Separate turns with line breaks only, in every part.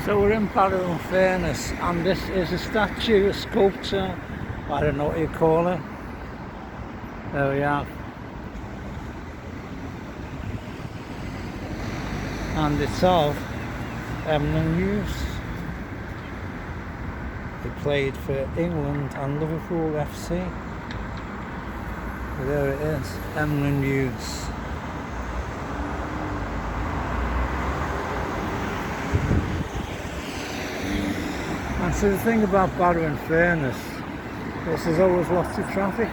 So we're in Barrow-in-Furness, and this is a statue, a sculpture, I don't know what you call it. There we are. And it's of Emlyn Hughes. He played for England and Liverpool FC. There it is, Emlyn Hughes. And so the thing about Barrow-in-Furness is there's always lots of traffic.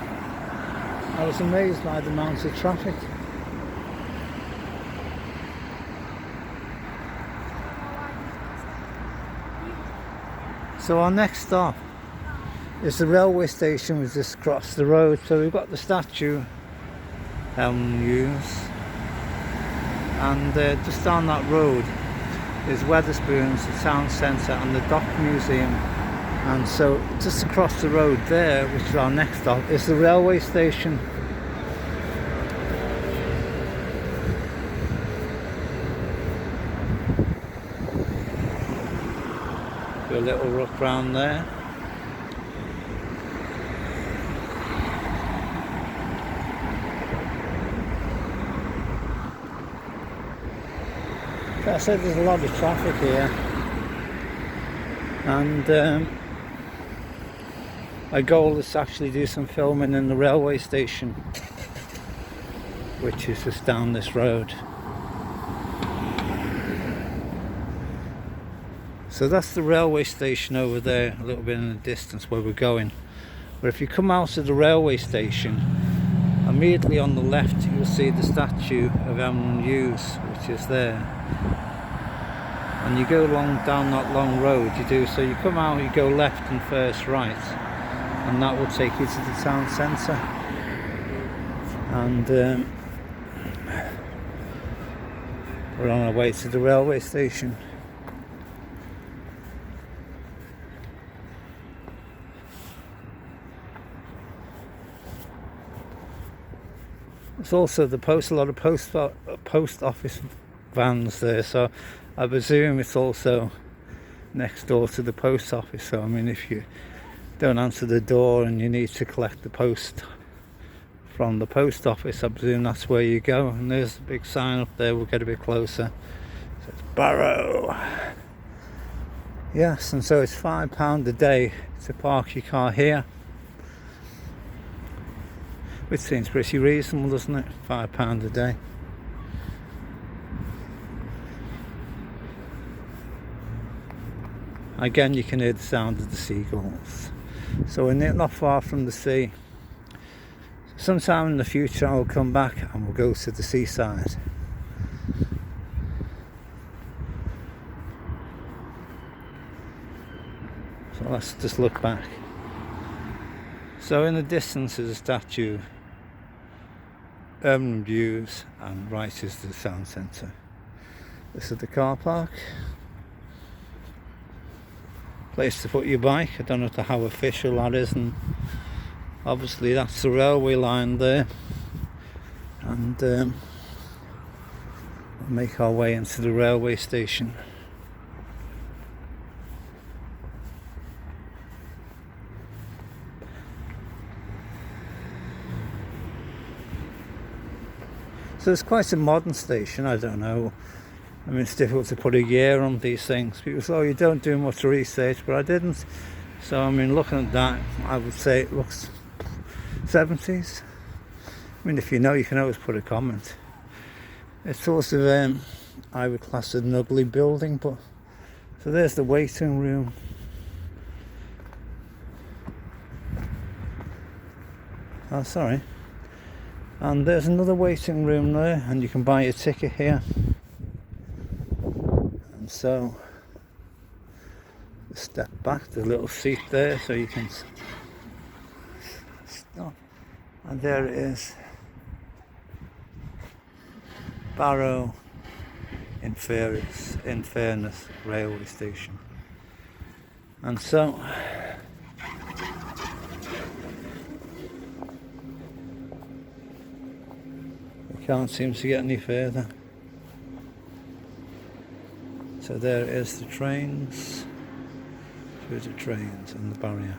I was amazed by the amount of traffic. So our next stop is the railway station, which is just across the road. So we've got the statue, Emlyn Hughes, and just down that road is Wetherspoons, the town centre, and the Dock Museum. And so just across the road there, which is our next stop, is the railway station. Do a little look round there. I said there's a lot of traffic here, and my goal is to actually do some filming in the railway station, which is just down this road. So that's the railway station over there, a little bit in the distance where we're going. But if you come out of the railway station, immediately on the left you'll see the statue of Emlyn Hughes, which is there. And you go down that long road, so you come out, you go left and first right, and that will take you to the town centre. And we're on our way to the railway station. There's also a lot of post office vans there, so I presume it's also next door to the post office. So I mean, if you don't answer the door and you need to collect the post from the post office, I presume that's where you go. And there's a big sign up there, we'll get a bit closer. So it's Barrow. Yes, and so it's £5 a day to park your car here, which seems pretty reasonable, doesn't it? £5 a day. Again, you can hear the sound of the seagulls. So we're not far from the sea. Sometime in the future I'll come back and we'll go to the seaside. So let's just look back. So in the distance is a statue, Emlyn Hughes, and right is the town centre. This is the car park. Place to put your bike. I don't know how official that is, and obviously that's the railway line there. And we'll make our way into the railway station. So it's quite a modern station. I don't know. I mean, it's difficult to put a year on these things. People say, oh, you don't do much research, but I didn't. So, I mean, looking at that, I would say it looks 70s. I mean, if you know, you can always put a comment. It's sort of, I would class it an ugly building, but... So there's the waiting room. Oh, sorry. And there's another waiting room there, and you can buy a ticket here. And so, step back, there's a little seat there so you can stop. And there it is, Barrow-in-Furness railway station. And so, we can't seem to get any further. So there is the trains, through the trains and the barrier.